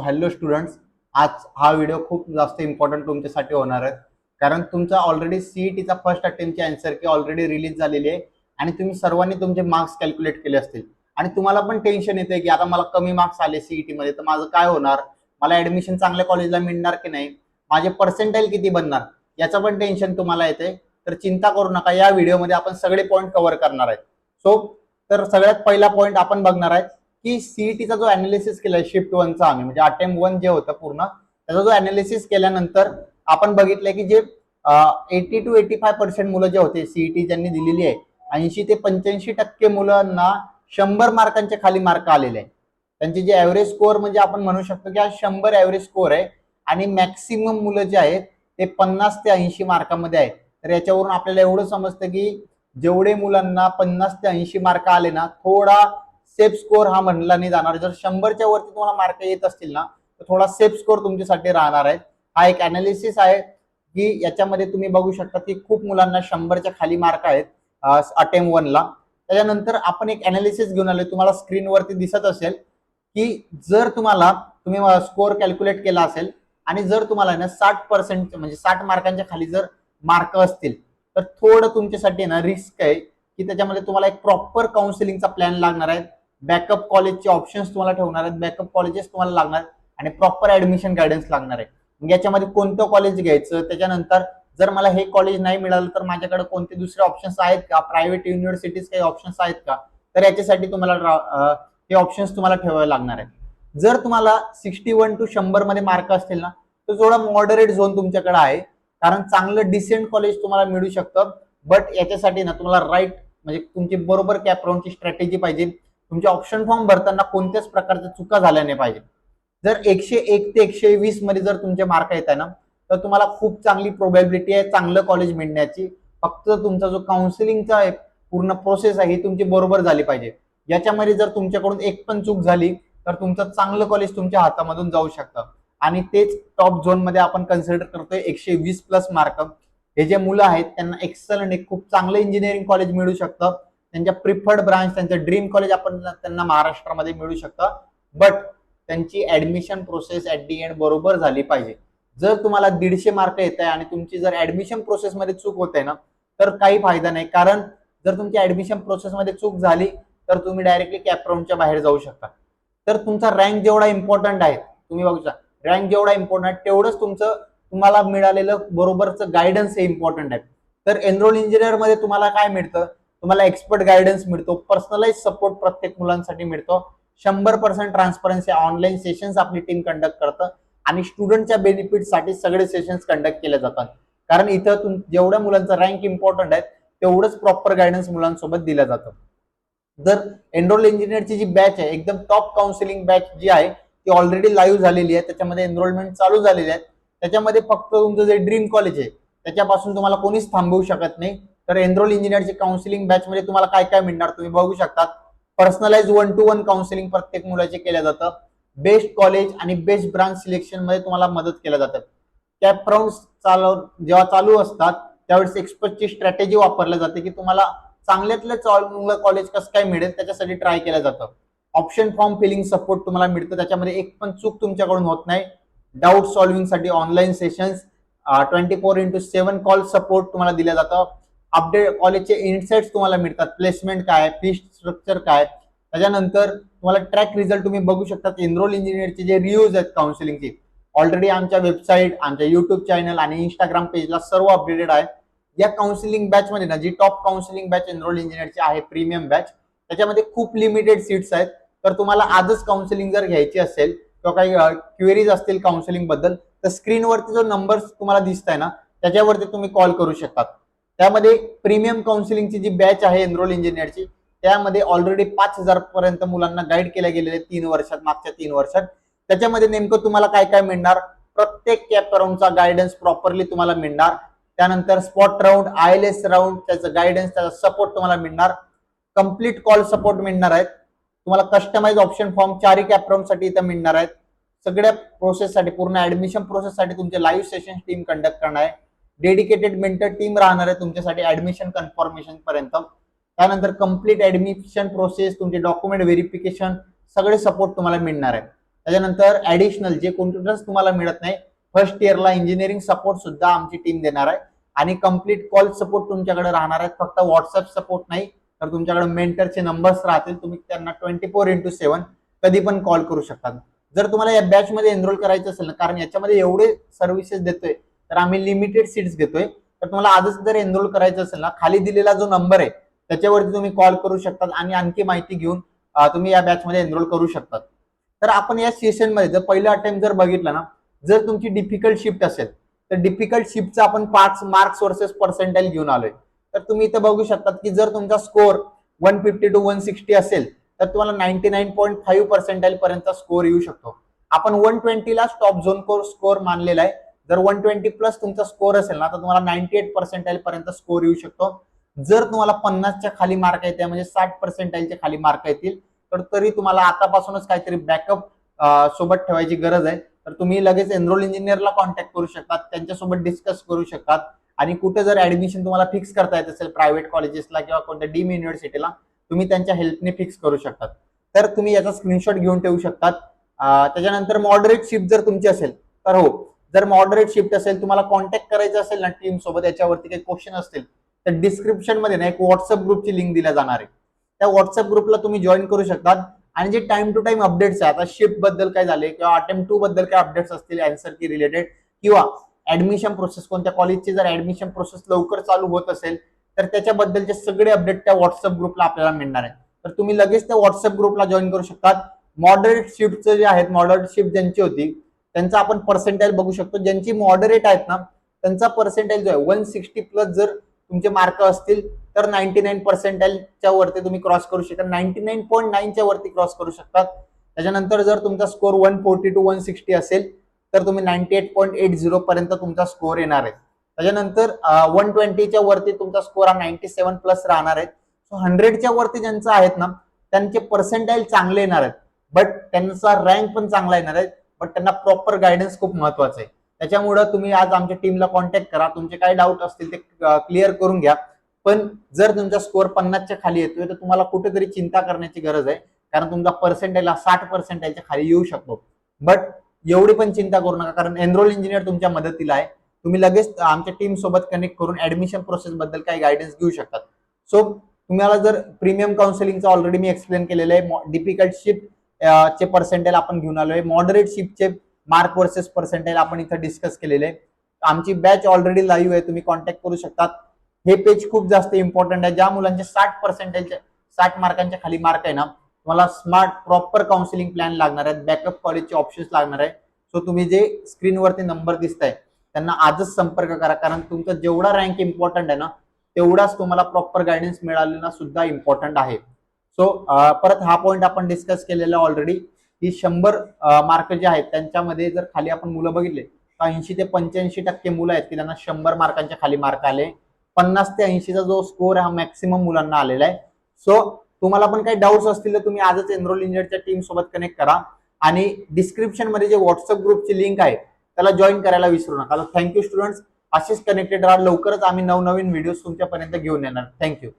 Hello students, आज हा video खूप जास्त इम्पॉर्टंट तुमच्यासाठी होणार आहे. कारण तुमचा ऑलरेडी सीईटीचा फर्स्ट अटेम्प्टची आन्सर की ऑलरेडी रिलीज झालेली आहे आणि तुम्ही सर्वांनी तुमचे मार्क्स कॅल्क्युलेट केले असतील आणि तुम्हाला पण टेन्शन येते की आता मला कमी मार्क्स आले सीईटी मध्ये तर माझं काय होणार, मला ऍडमिशन चांगल्या कॉलेजला मिळणार की नाही, माझे पर्सेंटाइल किती बनणार, याचं पण टेन्शन तुम्हाला येते. तर चिंता करू नका, या व्हिडिओमध्ये आपण सगळे पॉईंट कव्हर करणार आहेत. तर सगळ्यात पहिला पॉईंट आपण बघणार आहे की सीईटीचा जो अनालिसिस केलाय शिफ्ट वनचा आम्ही, म्हणजे अटेम्प्ट वन जे होतं पूर्ण त्याचा जो अनालिसिस केल्यानंतर आपण बघितलंय की जे 80 to 85% मुलं जे होते सीईटी ज्यांनी दिलेली आहे, 80 ते 85% मुलांना 100 मार्कांच्या खाली मार्क आलेले आहे. त्यांचे जे ऍव्हरेज स्कोअर म्हणजे आपण म्हणू शकतो की हा 100 ऍव्हरेज स्कोअर आहे आणि मॅक्सिमम मुलं जे आहेत ते 50 ते 80 मार्कामध्ये आहेत. तर याच्यावरून आपल्याला एवढं समजतं की जेवढे मुलांना 50 ते 80 मार्क आले ना, थोडा सेफ स्कोर हा म्हणला नाही जाणार. जर 100च्या वरती तुम्हाला मार्क येत असतील ना तर थोडा सेफ स्कोर तुमच्यासाठी राहणार आहे. हा एक अनालिसिस आहे की याच्यामध्ये तुम्ही बघू शकता की खूप मुलांना 100च्या खाली मार्क आहेत अटेम्प्ट वनला. त्याच्यानंतर आपण एक अनालिसिस घेऊन आलोय, तुम्हाला स्क्रीनवरती दिसत असेल की जर तुम्ही स्कोअर कॅल्क्युलेट केला असेल आणि जर तुम्हाला ना 60% म्हणजे 60 मार्कांच्या खाली जर मार्क असतील तर थोडं तुमच्यासाठी ना रिस्क आहे की त्याच्यामध्ये तुम्हाला एक प्रॉपर काउन्सिलिंगचा प्लॅन लागणार आहे. बॅकअप कॉलेजचे ऑप्शन्स तुम्हाला ठेवणार आहेत, बॅकअप कॉलेजेस तुम्हाला लागणार आणि प्रॉपर ऍडमिशन गायडन्स लागणार आहे. याच्यामध्ये कोणतं कॉलेज घ्यायचं, त्याच्यानंतर जर मला हे कॉलेज नाही मिळालं तर माझ्याकडे कोणते दुसरे ऑप्शन्स आहेत का, प्रायव्हेट युनिव्हर्सिटीज काही ऑप्शन्स आहेत का, तर याच्यासाठी तुम्हाला हे ऑप्शन्स तुम्हाला ठेवावे लागणार आहेत. जर तुम्हाला 61 to 100 मध्ये मार्क असतील ना तर थोडा मॉडरेट झोन तुमच्याकडे आहे, कारण चांगलं डिसेंट कॉलेज तुम्हाला मिळू शकतं. बट याच्यासाठी ना तुम्हाला राईट म्हणजे तुमची बरोबर कॅप राऊंडची स्ट्रॅटेजी पाहिजे. तुमचे ऑप्शन फॉर्म भरताना कोणत्याच प्रकारच्या चुका झाल्या नाही पाहिजे. जर 101 ते 120 मध्ये जर तुमचे मार्क येत आहे ना तर तुम्हाला खूप चांगली प्रोबॅबिलिटी आहे चांगलं कॉलेज मिळण्याची. फक्त तुमचा जो काउन्सिलिंगचा पूर्ण प्रोसेस आहे ही तुमची बरोबर झाली पाहिजे. याच्यामध्ये जर तुमच्याकडून एक पण चूक झाली तर तुमचं चांगलं कॉलेज तुमच्या हातामधून जाऊ शकतं आणि तेच टॉप झोन मध्ये आपण कन्सिडर करतोय 120 प्लस मार्क. हे जे मुलं आहेत त्यांना एक्सलंट एक खूप चांगलं इंजिनिअरिंग कॉलेज मिळू शकतं. त्यांच्या प्रिफर्ड ब्रांच, त्यांचं ड्रीम कॉलेज आपण त्यांना महाराष्ट्रामध्ये मिळू शकतं. बट त्यांची admission process at the end बरोबर झाली पाहिजे. जर तुम्हाला 150 मार्क येत आहे आणि तुमची जर ऍडमिशन प्रोसेसमध्ये चूक होत आहे ना तर काही फायदा नाही. कारण जर तुमची ऍडमिशन प्रोसेसमध्ये चूक झाली तर तुम्ही डायरेक्टली कॅप राऊंडच्या बाहेर जाऊ शकता. तर तुमचा रँक जेवढा इम्पॉर्टंट आहे, तुम्ही बघू शकता रँक जेवढा इम्पॉर्टंट आहे तेवढंच तुम्हाला मिळालेलं बरोबरचं गायडन्स हे इम्पॉर्टंट आहे. तर एनरोल इंजिनियर मध्ये तुम्हाला काय मिळतं, तुम्हाला एक्सपर्ट गायडन्स मिळतो, पर्सनलाइज सपोर्ट प्रत्येक मुलांसाठी मिळतो, 100% ट्रान्सपरन्सी, ऑनलाईन सेशन्स आपली टीम कंडक्ट करतं आणि स्टुडंटच्या बेनिफिटसाठी सगळे सेशन्स कंडक्ट केले जातात. कारण इथं जेवढ्या मुलांचा रँक इम्पॉर्टंट आहे तेवढंच प्रॉपर गायडन्स मुलांसोबत दिलं जातं. जर एनरोल इंजिनियरची जी बॅच आहे एकदम टॉप काउन्सिलिंग बॅच जी आहे ती ऑलरेडी लाईव्ह झालेली आहे, त्याच्यामध्ये एनरोलमेंट चालू झालेली आहे. त्याच्यामध्ये फक्त तुमचं जे ड्रीम कॉलेज आहे त्याच्यापासून तुम्हाला कोणीच थांबवू शकत नाही. तर एनरोल इंजिनियरची काउन्सिलिंग बॅच मध्ये तुम्हाला काय काय मिळणार तुम्ही बघू शकता. पर्सनलाइज 1 to 1 काउन्सिलिंग प्रत्येक मुलाचे केलं जातं. बेस्ट कॉलेज आणि बेस्ट ब्रांच सिलेक्शन मध्ये तुम्हाला मदत केलं जातं. कॅप राऊंड जेव्हा चालू असतात त्यावेळेस एक्सपर्टची स्ट्रॅटेजी वापरली जाते की तुम्हाला चांगल्यातलं चांगलं कॉलेज कसं काय मिळेल त्याच्यासाठी ट्राय केलं जातं. ऑप्शन फॉर्म फिलिंग सपोर्ट तुम्हाला मिळतं, त्याच्यामध्ये एक पण चूक तुमच्याकडून होत नाही. डाऊट सॉल्व्हिंग साठी ऑनलाईन सेशन्स, 24/7 कॉल सपोर्ट तुम्हाला दिलं जातं. अपडेट कॉलेजचे इन्साइट्स तुम्हाला मिळतात, प्लेसमेंट काय, फी स्ट्रक्चर काय. त्याच्यानंतर तुम्हाला ट्रॅक रिझल्ट तुम्ही बघू शकता. एनरोल इंजिनियरचे जे रिव्ह्यूज आहेत काउन्सिलिंगचे ऑलरेडी आमच्या वेबसाईट, आमच्या युट्यूब चॅनल आणि इंस्टाग्राम पेजला सर्व अपडेटेड आहे. या काउन्सिलिंग बॅच मध्ये ना जी टॉप काउन्सिलिंग बॅच एनरोल इंजिनियरची आहे प्रीमियम बॅच, त्याच्यामध्ये खूप लिमिटेड सीट्स आहेत. तर तुम्हाला आजच काउन्सिलिंग जर घ्यायची असेल किंवा काही क्वेरीज असतील काउन्सिलिंग बद्दल तर स्क्रीनवरती जो नंबर तुम्हाला दिसत आहे ना त्याच्यावरती तुम्ही कॉल करू शकता. त्यामध्ये प्रीमियम काउन्सिलिंगची जी बॅच आहे एनरोल इंजिनियरची त्यामध्ये ऑलरेडी 5,000 पर्यंत मुलांना गाईड केल्या गेलेले 3 वर्षात, मागच्या 3 वर्षात. त्याच्यामध्ये नेमकं तुम्हाला काय काय मिळणार, प्रत्येक कॅप राऊंडचा गायडन्स प्रॉपरली तुम्हाला मिळणार. त्यानंतर स्पॉट राऊंड, ILS राऊंड, त्याचं गायडन्स, त्याचा सपोर्ट तुम्हाला मिळणार. कम्प्लीट कॉल सपोर्ट मिळणार आहेत तुम्हाला. Customize option form 4 cap round साठी इथं मिळणार आहेत. सगळ्या प्रोसेससाठी, पूर्ण ऍडमिशन प्रोसेससाठी तुमचे लाईव्ह सेशन टीम कंडक्ट करणार आहे. डेडिकेटेड मेंटर टीम राहणार आहे तुमच्यासाठी ऍडमिशन कन्फर्मेशन पर्यंत. त्यानंतर कम्प्लीट ऍडमिशन प्रोसेस, तुमचे डॉक्युमेंट व्हेरिफिकेशन, सगळे सपोर्ट तुम्हाला मिळणार आहे. त्याच्यानंतर ऍडिशनल जे कॉम्प्युटर्स तुम्हाला मिळत नाही, फर्स्ट इयरला इंजिनिअरिंग सपोर्ट सुद्धा आमची टीम देणार आहे आणि कम्प्लीट कॉल सपोर्ट तुमच्याकडे राहणार आहे. फक्त व्हॉट्सअप सपोर्ट नाही तर तुमच्याकडे मेंटरचे नंबर्स राहतील, तुम्ही त्यांना 24/7 कधी पण कॉल करू शकता. जर तुम्हाला या बॅच मध्ये एनरोल करायचं असेल ना, कारण याच्यामध्ये एवढे सर्व्हिसेस देतोय तर आम्ही लिमिटेड सीट्स घेतोय, तर तुम्हाला आजच जर एनरोल करायचं असेल ना, खाली दिलेला जो नंबर आहे त्याच्यावरती तुम्ही कॉल करू शकता आणि आणखी माहिती घेऊन तुम्ही या बॅच मध्ये एनरोल करू शकता. तर आपण या सेशन मध्ये जर पहिला अटेम्प्ट जर बघितला ना, जर तुमची डिफिकल्ट शिफ्ट असेल तर डिफिकल्ट शिफ्टचा आपण 5 मार्क्स वर्सेस पर्सेंटाईल घेऊन आलोय. तर तुम्ही इथं बघू शकता की जर तुमचा स्कोर 150 to 160 असेल तर तुम्हाला 99.5 पर्सेंटाईल पर्यंत स्कोर येऊ शकतो. आपण 120 ला स्टॉप झोन स्कोर मानलेला आहे. जर 120 प्लस तुमचा स्कोर असेल ना तर तुम्हाला 98 पर्सेंटाईल पर्यंत स्कोर येऊ शकतो. जर तुम्हाला 50च्या खाली मार्क येते म्हणजे 60 पर्सेंटाईलच्या खाली मार्क येतील तर तरी तुम्हाला आतापासूनच काहीतरी बॅकअप सोबत ठेवायची गरज आहे. तर तुम्ही लगेच एनरोल इंजिनियरला कॉन्टॅक्ट करू शकतात, त्यांच्यासोबत डिस्कस करू शकतात आणि कुठे जर ऍडमिशन तुम्हाला फिक्स करता येत असेल प्रायव्हेट कॉलेजेसला किंवा कोणत्या डीम युनिव्हर्सिटीला, तुम्ही त्यांच्या हेल्पने फिक्स करू शकतात. तर तुम्ही याचा स्क्रीनशॉट घेऊन ठेवू शकतात. त्याच्यानंतर मॉडरेट शिफ्ट जर तुमची असेल तर हो, जर मॉडरेट शिफ्ट असेल तुम्हाला कॉन्टॅक्ट करायचं असेल ना टीम सोबत, याच्यावरती काही क्वेश्चन असतील तर डिस्क्रिप्शन मध्ये ना एक व्हॉट्सअप ग्रुपची लिंक दिल्या जाणार आहे. त्या व्हॉट्सअप ग्रुपला तुम्ही जॉईन करू शकतात आणि जे टाइम टू टाइम अपडेट्स आहे, आता शिफ्ट बद्दल काय झाले किंवा अटेम्प्ट 2 बद्दल काय अपडेट्स असतील आन्सर की रिलेटेड किंवा ऍडमिशन प्रोसेस, कोणत्या कॉलेजची जर ऍडमिशन प्रोसेस लवकर चालू होत असेल तर त्याच्याबद्दलचे सगळे अपडेट त्या व्हॉट्सअप ग्रुपला आपल्याला मिळणार आहे. तर तुम्ही लगेच त्या व्हॉट्सअप ग्रुपला जॉईन करू शकतात. मॉडरेट शिफ्टचं जे आहेत, मॉडरेट शिफ्ट ज्यांची होती त्यांचा आपण पर्सेंटाईल बघू शकतो. ज्यांची मॉडरेट आहेत ना त्यांचा पर्सेंटाईल जो आहे 160 प्लस जर तुमचे मार्क असतील तर 99 पर्सेंटाईलच्या वरती तुम्ही क्रॉस करू शकता, 99.9 च्या वरती क्रॉस करू शकतात. त्याच्यानंतर जर तुमचा स्कोर 140 to 160 असेल तर तुम्ही 98.80 पर्यंत तुमचा स्कोर येणार आहे. त्याच्यानंतर 120 च्या वरती तुमचा स्कोर हा 97 प्लस राहणार आहे. सो 100च्या वरती ज्यांचं आहेत ना त्यांचे पर्सेंटाईल चांगले येणार आहेत, बट त्यांचा रँक पण चांगला येणार आहे, बट त्यांना प्रॉपर गायडन्स खूप महत्वाचं आहे. त्याच्यामुळे तुम्ही आज आमच्या टीमला कॉन्टॅक्ट करा, तुमचे काय डाऊट असतील ते क्लिअर करून घ्या. पण जर तुमचा स्कोर 50च्या खाली येतोय तर तुम्हाला कुठेतरी चिंता करण्याची गरज आहे, कारण तुमचा पर्सेंटाईल 60 पर्सेंटाईलच्या खाली येऊ शकतो. बट एवढी पण चिंता करू नका, कारण एनरोल इंजिनियर तुमच्या मदतीला आहे. तुम्ही लगेच आमच्या टीम सोबत कनेक्ट करून ऍडमिशन प्रोसेस बद्दल काही गायडन्स घेऊ शकतात. सो तुम्हाला जर प्रीमियम काउन्सिलिंगचं ऑलरेडी मी एक्सप्लेन केलेलं आहे, डिफिकल्ट शिफ्ट चे पर्सेंटाईल आपण घेऊन आलोय, मॉडरेट शिफ्टचे मार्क वर्सेस पर्सेंटाईल आपण इथं डिस्कस केलेले आहे. आमची बॅच ऑलरेडी लाईव्ह आहे, तुम्ही कॉन्टॅक्ट करू शकतात. हे पेज खूप जास्त इम्पॉर्टंट आहे. ज्या मुलांचे 60 मार्कांच्या खाली मार्क आहे ना, तुम्हाला स्मार्ट प्रॉपर काउन्सिलिंग प्लॅन लागणार आहे, बॅकअप कॉलेजचे ऑप्शन्स लागणार आहे. सो तुम्ही जे स्क्रीनवरती नंबर दिसत आहे त्यांना आजच संपर्क करा, कारण तुमचा जेवढा रँक इम्पॉर्टंट आहे ना तेवढाच तुम्हाला प्रॉपर गायडन्स मिळालेला सुद्धा इम्पॉर्टंट आहे. सो परत हा पॉईंट आपण डिस्कस केलेला ऑलरेडी, की 100 मार्क जे आहेत त्यांच्यामध्ये जर खाली आपण मुलं बघितले तर 80 ते 85% मुलं आहेत की त्यांना 100 मार्कांच्या खाली मार्क आले. 50 ते 80चा जो स्कोर हा मॅक्सिमम मुलांना आलेला आहे. सो तुम्हाला पण काही डाऊट्स असतील तर तुम्ही आजच एनरोल इंजिनियरच्या टीम सोबत कनेक्ट करा आणि डिस्क्रिप्शन मध्ये जे व्हॉट्सअप ग्रुपची लिंक आहे त्याला जॉईन करायला विसरू नका. थँक्यू स्टुडंट्स, असेच कनेक्टेड राहा. लवकरच आम्ही नवनवीन व्हिडिओ तुमच्यापर्यंत घेऊन येणार. थँक्यू.